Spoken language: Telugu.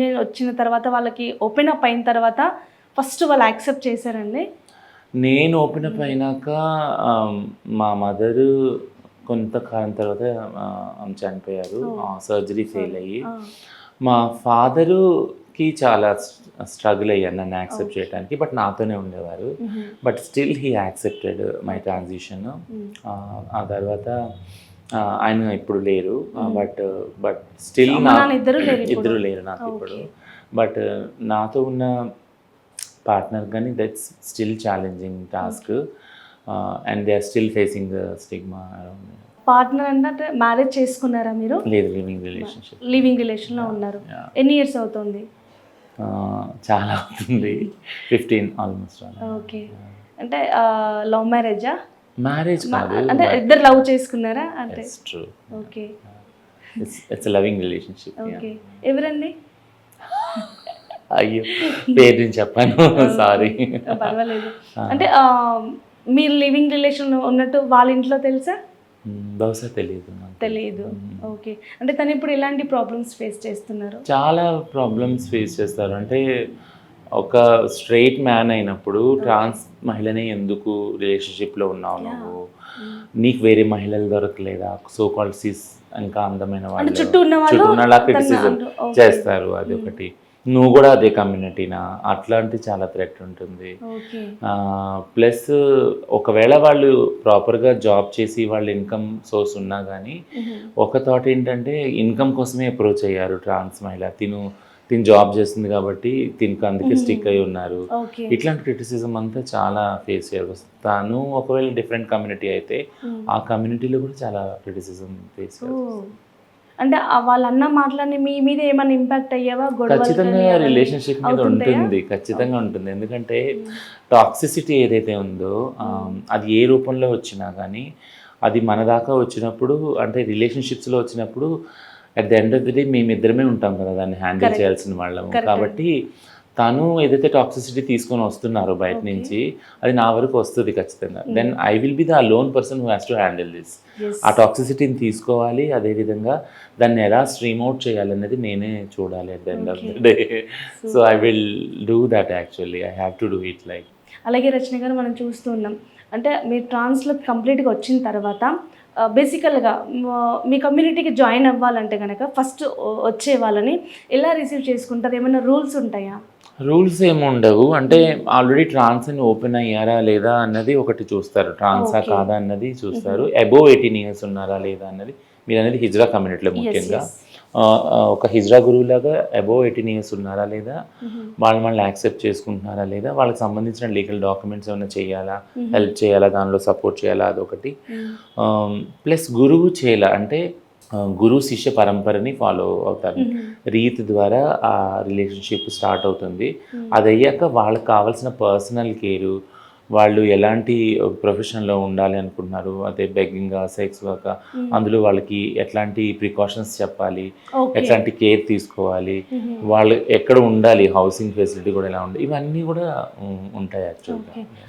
నేను వచ్చిన తర్వాత వాళ్ళకి ఓపెన్ అప్ అయిన తర్వాత ఫస్ట్ వాళ్ళు యాక్సెప్ట్ చేశారండి? నేను ఓపెన్ అప్ అయినాక మా మదరు కొంతకాలం తర్వాత ఆమె చనిపోయారు. సర్జరీ ఫెయిల్ అయ్యి. మా ఫాదరుకి చాలా స్ట్రగుల్ అయ్యాను నన్ను యాక్సెప్ట్ చేయడానికి. బట్ నాతోనే ఉండేవారు. But still he accepted my transition. ఆ తర్వాత ఆయన ఇప్పుడు లేరు. బట్ స్టిల్ ఇద్దరు లేరు నాకు ఇప్పుడు. బట్ నాతో ఉన్న పార్ట్నర్ కానీ that's still challenging task and they are still facing the stigma around. Partner అంటే మ్యారేజ్ చేసుకున్నారా మీరు? లేదు, లివింగ్ రిలేషన్లో ఉన్నారు. ఎన్ని ఇయర్స్ అవుతుంది? చాలా అవుతుంది, 15 ఆల్మోస్ట్. ఓకే. అంటే లవ్ మ్యారేజా? మ్యారేజ్ కాదు, అంటే ఇద్దరు లవ్ చేసుకున్నారా? అంటే true. Okay, it's loving relationship. Okay. ఎవరండి? అయ్యో, పేరు నేను చెప్పాను, సారీ. పర్వాలేదు. అంటే మీరు లివింగ్ రిలేషన్లో ఉన్నట్టు వాళ్ళ ఇంట్లో తెలుసా? బహుశా తెలియదు. ఓకే. అంటే తను ఇప్పుడు ఎలాంటి ప్రాబ్లమ్స్ ఫేస్ చేస్తున్నారు? చాలా ప్రాబ్లమ్స్ ఫేస్ చేస్తారు. అంటే ఒక స్ట్రైట్ మ్యాన్ అయినప్పుడు ట్రాన్స్ మహిళనే ఎందుకు రిలేషన్షిప్లో ఉన్నావు నువ్వు, నీకు వేరే మహిళలు దొరకలేదా, సో కాల్డ్ సిస్ ఇంకా అందమైన వాళ్ళు చుట్టూ ఉన్న క్రిటిసిజం చేస్తారు. అది ఒకటి. నువ్వు కూడా అదే కమ్యూనిటీనా, అట్లాంటి చాలా థ్రెట్ ఉంటుంది. ప్లస్ ఒకవేళ వాళ్ళు ప్రాపర్గా జాబ్ చేసి వాళ్ళ ఇన్కమ్ సోర్స్ ఉన్నా కానీ ఒక థాట్ ఏంటంటే ఇన్కమ్ కోసమే అప్రోచ్ అయ్యారు ట్రాన్స్ మహిళ. తిను జాబ్ చేస్తుంది కాబట్టి తినకు అందుకే స్టిక్ అయి ఉన్నారు. ఇట్లాంటి క్రిటిసిజం అంతా చాలా ఫేస్ చేయాల్సి వస్తుంది. తాను ఒకవేళ డిఫరెంట్ కమ్యూనిటీ అయితే ఆ కమ్యూనిటీలో కూడా చాలా క్రిటిసిజం ఫేస్ చేయాల్సి వస్తుంది. అంటే వాళ్ళన్న మాటలని మీ మీద ఏమైనా ఇంపాక్ట్ అయ్యావా? ఖచ్చితంగా రిలేషన్షిప్ మీద ఉంటుంది, ఖచ్చితంగా ఉంటుంది. ఎందుకంటే టాక్సిసిటీ ఏదైతే ఉందో అది ఏ రూపంలో వచ్చినా కానీ అది మన దాకా వచ్చినప్పుడు, అంటే రిలేషన్షిప్స్లో వచ్చినప్పుడు at the end of the day మేమిద్దరమే ఉంటాం కదా దాన్ని హ్యాండిల్ చేయాల్సిన వాళ్ళము. కాబట్టి తను ఏదైతే టాక్సిసిటీ తీసుకొని వస్తున్నారో బయట నుంచి అది నా వరకు వస్తుంది ఖచ్చితంగా. Then I will be the lone person who has to handle this. ఆ టాక్సిసిటీని తీసుకోవాలి, అదేవిధంగా దాన్ని ఎలా స్ట్రీమ్ అవుట్ చేయాలనేది నేనే చూడాలి at the end of the day. So I will do that. Actually I have to do it. Like అలాగే రచన గారు, మనం చూస్తున్నాం అంటే మీరు ట్రాన్స్లో కంప్లీట్గా వచ్చిన తర్వాత బేసికల్గా మీ కమ్యూనిటీకి జాయిన్ అవ్వాలంటే కనుక ఫస్ట్ వచ్చే వాళ్ళని ఎలా రిసీవ్ చేసుకుంటారు? ఏమైనా రూల్స్ ఉంటాయా? రూల్స్ ఏమి ఉండవు. అంటే ఆల్రెడీ ట్రాన్స్ అని ఓపెన్ అయ్యారా లేదా అన్నది ఒకటి చూస్తారు, ట్రాన్సా కాదా అన్నది చూస్తారు. అబోవ్ 18 years ఉన్నారా లేదా అన్నది. మీరు అనేది హిజ్రా కమ్యూనిటీలో ముఖ్యంగా ఒక హిజ్రా గురువులాగా అబోవ్ 18 years ఉన్నారా లేదా, వాళ్ళని యాక్సెప్ట్ చేసుకుంటున్నారా లేదా, వాళ్ళకి సంబంధించిన లీగల్ డాక్యుమెంట్స్ ఏమైనా చేయాలా, హెల్ప్ చేయాలా, దానిలో సపోర్ట్ చేయాలా, అదొకటి. ప్లస్ గురువు చేయాల అంటే గురు శిష్య పరంపరని ఫాలో అవుతారు. రీతి ద్వారా ఆ రిలేషన్షిప్ స్టార్ట్ అవుతుంది. అది అయ్యాక వాళ్ళకి కావాల్సిన పర్సనల్ కేరు, వాళ్ళు ఎలాంటి ప్రొఫెషన్లో ఉండాలి అనుకుంటున్నారు, అదే బెగ్గింగ్, సెక్స్ వర్క్, అందులో వాళ్ళకి ఎట్లాంటి ప్రికాషన్స్ చెప్పాలి, ఎట్లాంటి కేర్ తీసుకోవాలి, వాళ్ళు ఎక్కడ ఉండాలి, హౌసింగ్ ఫెసిలిటీ కూడా ఎలా ఉండాలి, ఇవన్నీ కూడా ఉంటాయి యాక్చువల్గా.